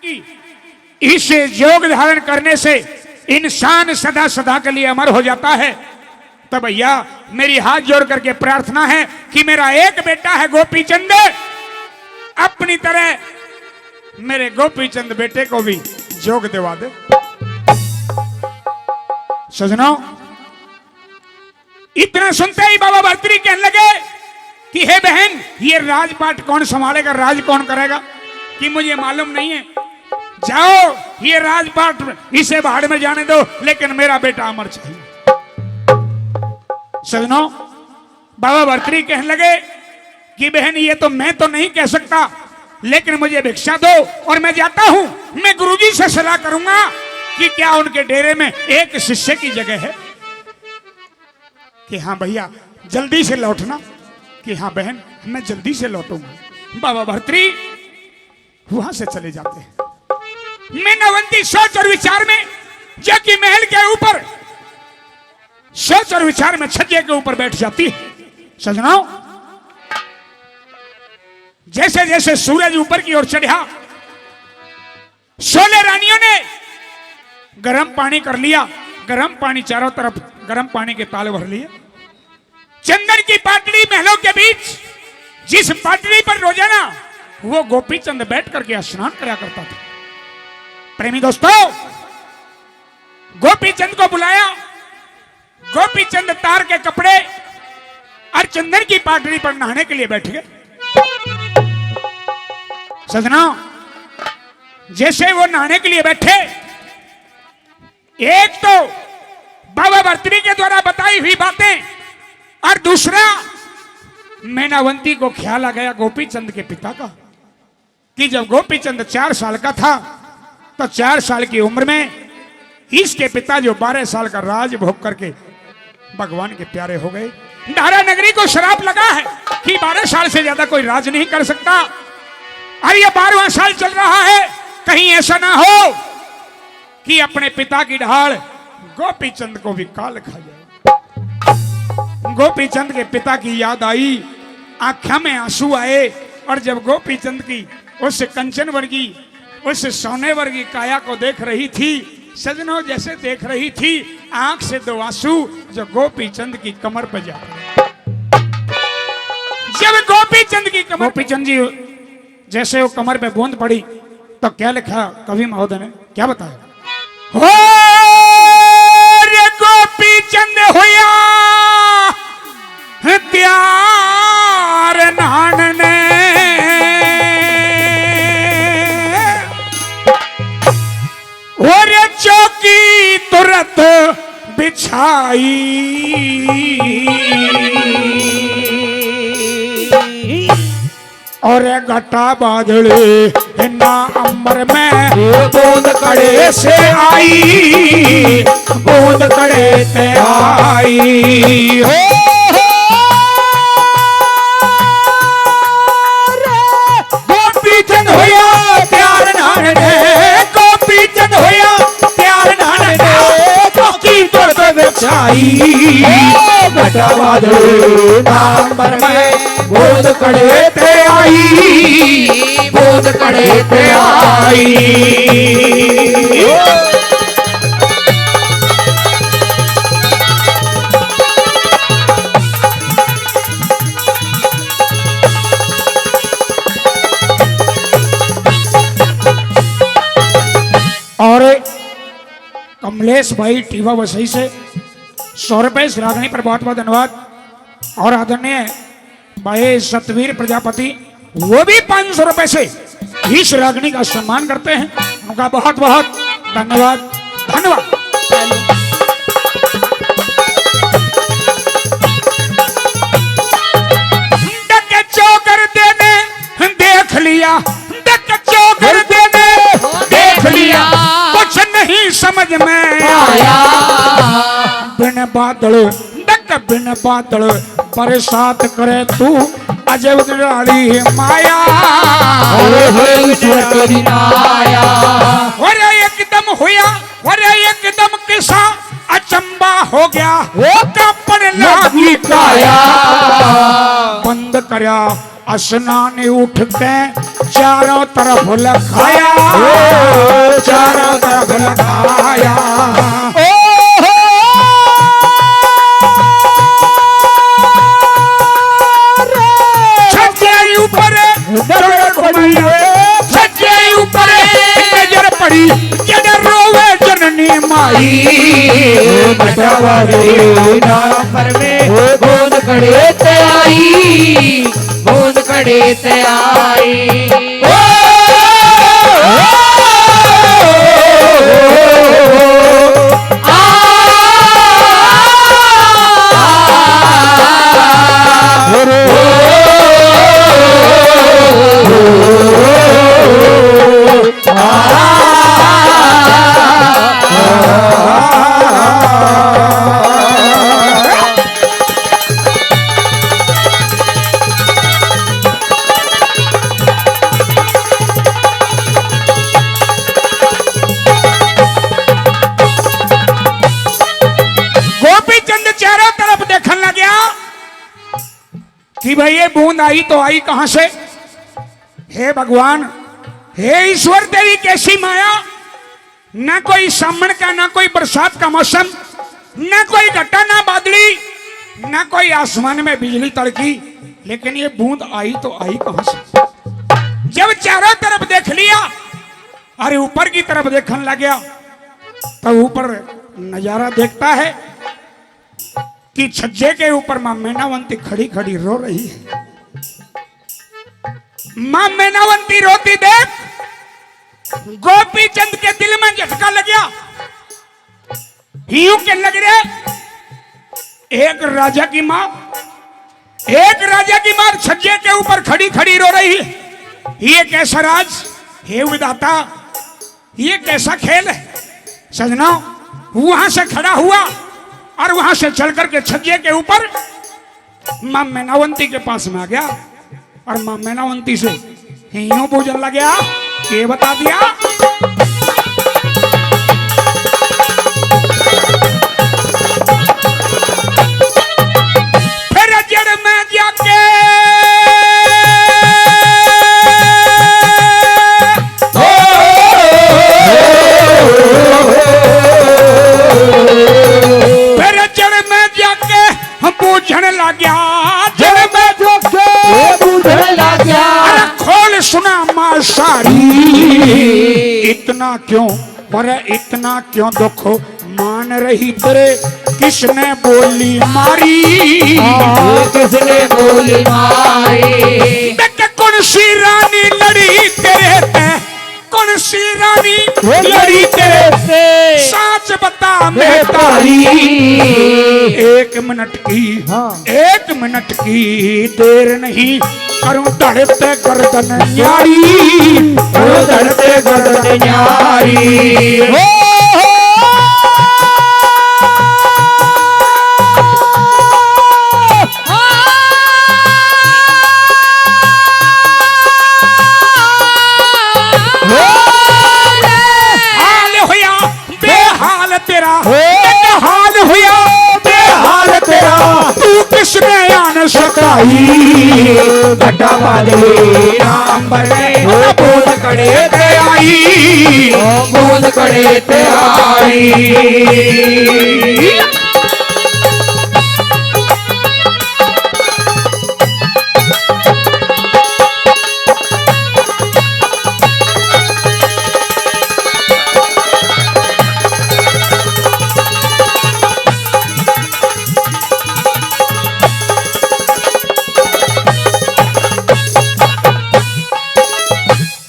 कि इस योग धारण करने से इंसान सदा सदा के लिए अमर हो जाता है। तो भैया मेरी हाथ जोड़ करके प्रार्थना है कि मेरा एक बेटा है गोपी चंद, अपनी तरह मेरे गोपी चंद बेटे को भी योग दिवा दे। सजनों, इतना सुनते ही बाबा भर्तृहरि कहने लगे कि हे बहन, ये राजपाट कौन संभालेगा, राज कौन करेगा कि मुझे मालूम नहीं है। जाओ ये राजपाट इसे बाहर में जाने दो, लेकिन मेरा बेटा अमर चाहिए। सजनों, बाबा भर्तृहरि कहने लगे कि बहन ये तो मैं तो नहीं कह सकता, लेकिन मुझे भिक्षा दो और मैं जाता हूं। मैं गुरुजी से सलाह करूंगा कि क्या उनके डेरे में एक शिष्य की जगह है। कि हाँ भैया जल्दी से लौटना। कि हाँ बहन मैं जल्दी से लौटूंगा। बाबा भर्तृहरि वहां से चले जाते हैं। मैं नवंती सोच और विचार में, जो कि महल के ऊपर सोच और विचार में छज्जे के ऊपर बैठ जाती है। सजनाओ, जैसे जैसे सूरज ऊपर की ओर चढ़ा, 16 रानियों ने गर्म पानी कर लिया। गर्म पानी चारों तरफ गर्म पानी के ताल भर लिए। चंदन की पाटड़ी महलों के बीच, जिस पाटड़ी पर रोजाना वो गोपी चंद बैठ करके स्नान करा करता था। प्रेमी दोस्तों, गोपी चंद को बुलाया। गोपी चंद तार के कपड़े और चंदन की पाटड़ी पर नहाने के लिए बैठ गए। सजना, जैसे वो नहाने के लिए बैठे, एक तो बाबा भर्तृहरि के द्वारा बताई हुई बातें और दूसरा मैनावंती को ख्याल आ गया गोपी चंद के पिता का कि जब गोपी चंद 4 साल का था तो 4 साल की उम्र में इसके पिता जो 12 साल का राज भोग करके भगवान के प्यारे हो गए। धारा नगरी को श्राप लगा है कि 12 साल से ज्यादा कोई राज नहीं कर सकता। और ये 12वां साल चल रहा है, कहीं ऐसा ना हो कि अपने पिता की ढाल गोपी चंद को भी काल खा जाए। गोपी चंद के पिता की याद आई, आंखों में आंसू आए। और जब गोपी चंद की उस कंचन वर्गी, उस सोने वर्गी काया को देख रही थी, सजनों जैसे देख रही थी, आंख से 2 आंसू जो गोपी चंद की कमर पर जा रहे। जब गोपी चंद की कमर, गोपी चंद जी जैसे वो कमर पे बूंद पड़ी तो क्या लिखा कवि महोदय ने, क्या बताया? हो रे गोपी चंद होया त्यार नहाने, और चौकी तुरंत बिछाई, और घटा बादले ना अंबर में बूंद कड़े से आई, बूंद कड़े से आई। गोपी चंद होया प्यार नाने, गोपी चंद होया प्यार नाने, चौकी तुरंत बिछाई, घटा बादले ना अंबर में बूंद कड़े ते आई, बूंद कड़े ते आई। और कमलेश भाई टीवा वसई से 100 रुपए इस रागनी पर बहुत बहुत धन्यवाद। और आदरणीय भाई सतवीर प्रजापति वो भी 500 रुपए से इस रागनी का सम्मान करते हैं, उनका बहुत बहुत धन्यवाद। धन्यवाद। डके चौकर देने देख लिया, डके चौकर देने देख लिया, कुछ नहीं समझ में आया। बिन बादल डक बिन बादल बरसात करे तू अजब निराली माया, अरे एकदम हुआ, अरे एकदम किसा अचंबा हो गया, वो कपड़ लागी काया। बंद करया स्नान उठ के चारों तरफ लखाया, घटावाली नाम में बूंद कड़े ते आई, बूंद कड़े ते आई। कि भाई ये बूंद आई तो आई कहां से? हे भगवान, हे ईश्वर, तेरी कैसी माया। ना कोई सामन का, ना कोई बरसात का मौसम, ना कोई घटा, ना बादली, ना कोई आसमान में बिजली तड़की, लेकिन ये बूंद आई तो आई कहां से? जब चारों तरफ देख लिया, अरे ऊपर की तरफ देखने लग गया, तो ऊपर नजारा देखता है कि छज्जे के ऊपर मां मैनावंती खड़ी खड़ी रो रही है। मां मैनावंती रोती देख गोपी चंद के दिल में झटका लग गया। यूं के लग रहे, एक राजा की मां, एक राजा की मां छज्जे के ऊपर खड़ी खड़ी रो रही है। ये कैसा राज, हे विधाता, ये कैसा खेल है? सजना वहां से खड़ा हुआ और वहां से चल करके छज्जे के ऊपर मां मैनावंती के पास में आ गया और मां मैनावंती से यूं पूछने लग गया, ये बता दिया फिर जड़ में जाके बूझने लग गया, जड़ में जाके बूझने लग गया। अरे खोल सुना मां सारी, इतना क्यों, पर इतना क्यों दुख मान रही तेरे, किसने बोली मारी, किसने बोली मारी। देख कौन सी रानी लड़ी तेरे ते, कौन सी रानी लड़ी तेरे से, साच बता मैं तारी। एक मिनट की, एक मिनट की देर नहीं, करूं धड़ते गर्दन न्यारी, करूं धड़ते गर्दन न्यारी। हाल हुआ बेहाल तेरा, तू किसने आन सकाई, घटा वाले नाम में बूंद कड़े ते आई, बूंद कड़े ते आई।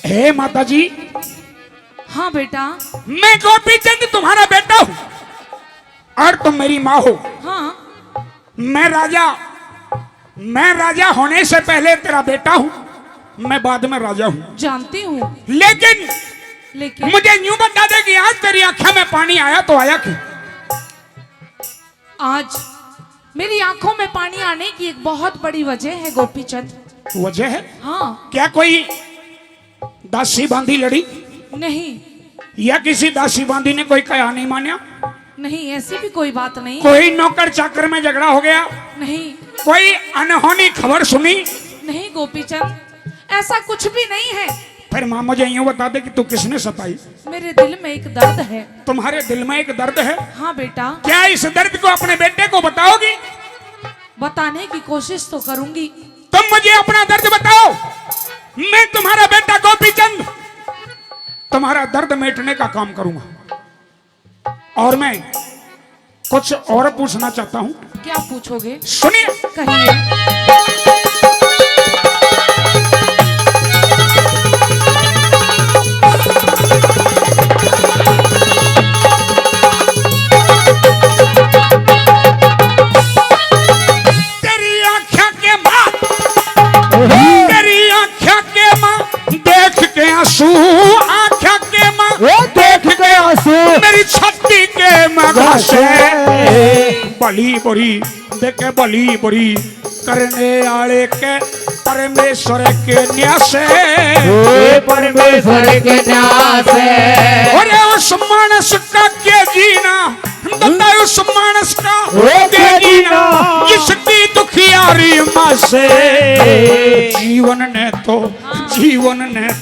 हे माता जी। हाँ बेटा। मैं गोपी चंद तुम्हारा बेटा हूँ और तुम मेरी माँ हो। हाँ। मैं राजा होने से पहले तेरा बेटा हूँ, मैं बाद में राजा हूँ। जानती हूँ। लेकिन मुझे यूं बता दे कि आज तेरी आंखों में पानी आया तो आया क्यों? आज मेरी आंखों में पानी आने की एक बहुत बड़ी वजह है गोपी चंद। वजह है? हाँ। क्या कोई दासी बांधी लड़ी? नहीं। या किसी दासी बांधी ने कोई कहा नहीं माना? नहीं, ऐसी भी कोई बात नहीं। कोई नौकर चाकर में झगड़ा हो गया? नहीं। कोई अनहोनी खबर सुनी? नहीं गोपी चंद, ऐसा कुछ भी नहीं है। फिर मां मुझे यूं बता दे कि तू किसने सताई? मेरे दिल में एक दर्द है। तुम्हारे दिल में एक दर्द है? हाँ बेटा। क्या इस दर्द को अपने बेटे को बताओगी? बताने की कोशिश तो करूंगी। तुम मुझे अपना दर्द बताओ, मैं तुम्हारा बेटा गोपी चंद तुम्हारा दर्द मिटने का काम करूंगा। और मैं कुछ और पूछना चाहता हूँ। क्या पूछोगे? सुनिए। कहिए। तेरी आँखों के माँ, तेरी आँखों के माँ देख के आंसू, आँखों के माँ देख के आंसू मेरी छाती के मगा से बली बुरी देखे बली बुरी करने वाले के परमेश्वर के न्यासे, परमेश्वर के न्यास है। अरे उस मानस का के जीना, बता उस मानस का के जीना जिसकी दुखियारी माँ से जीवन ने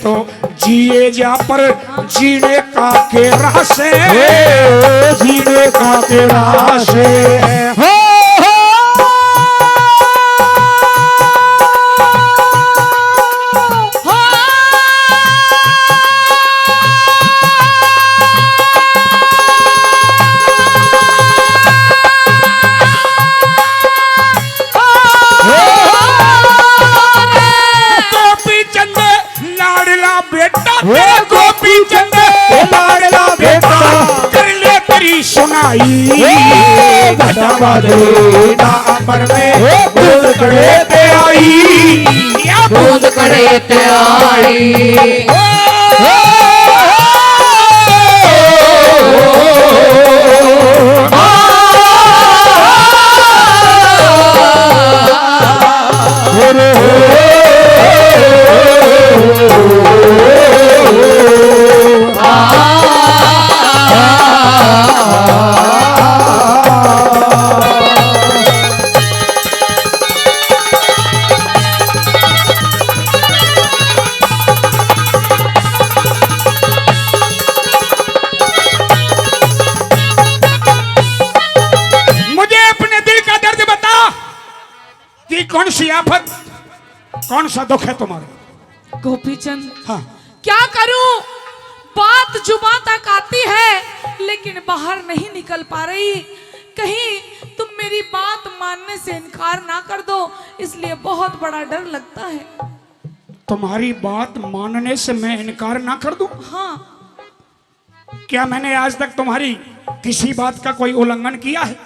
तो जिए जा पर जीने का के राह से, जीने का के राह से गोपी चंद लाडला बेटा कर ले तेरी सुनाई, घटावा दे नापर में बूंद कड़े पे आई, बूंद कड़े ते आई। कौन सी आफत, कौन सा दुख है तुम्हारा? गोपीचंद, हाँ। क्या करूं? बात जुबान तक आती है लेकिन बाहर नहीं निकल पा रही। कहीं तुम मेरी बात मानने से इनकार ना कर दो, इसलिए बहुत बड़ा डर लगता है। तुम्हारी बात मानने से मैं इनकार ना कर दूं? हाँ। क्या मैंने आज तक तुम्हारी किसी बात का कोई उल्लंघन किया है?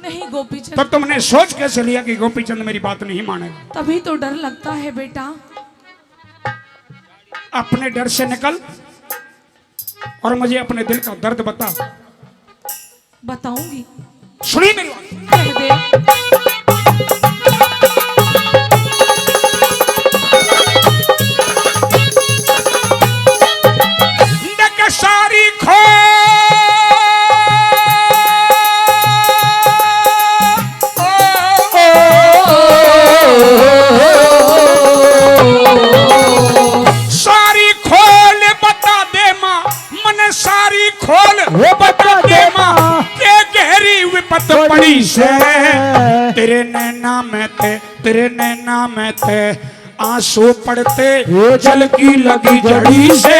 नहीं गोपीचंद। तब तुमने सोच कैसे लिया कि गोपीचंद मेरी बात नहीं मानेगा? तभी तो डर लगता है बेटा। अपने डर से निकल और मुझे अपने दिल का दर्द बता। बताऊंगी। सुनिए मेरी बात। कह दे। सारी खो सारी खोल बता दे माँ, मन सारी खोल वो बता दे माँ के गहरी विपत पड़ी से तेरे नैना में थे आंसू पड़ते जल की लगी झड़ी से,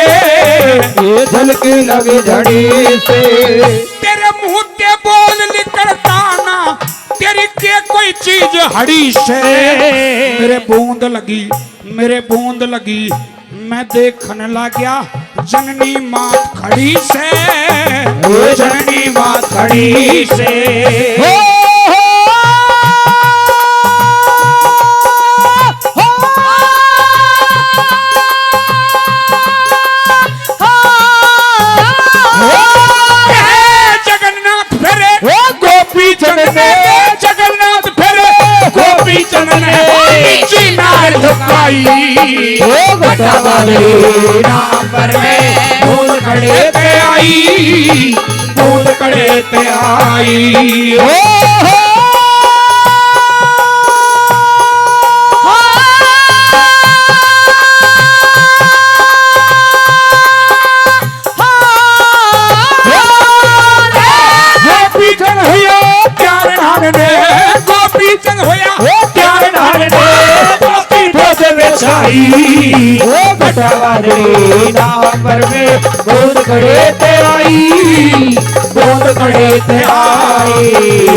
ये जल की लगी झड़ी से तेरे मुंह के बोल निकलता ना तेरी के कोई चीज हड़ी से मेरे बूंद लगी मैं देखने लगा जननी माँ खड़ी से, जननी माँ खड़ी से। जगन्नाथ फिरे गोपी चंद ने चिनार झुकाई, घटावा दे नापर में बूंद कड़े पे आई, बूंद कड़े पे आई। गोपी चंद होया प्यार नाने गोपी ठोसे बेचाई, घटावा दे नापर में बूंद कड़े ते आई, बूंद कड़े ते आई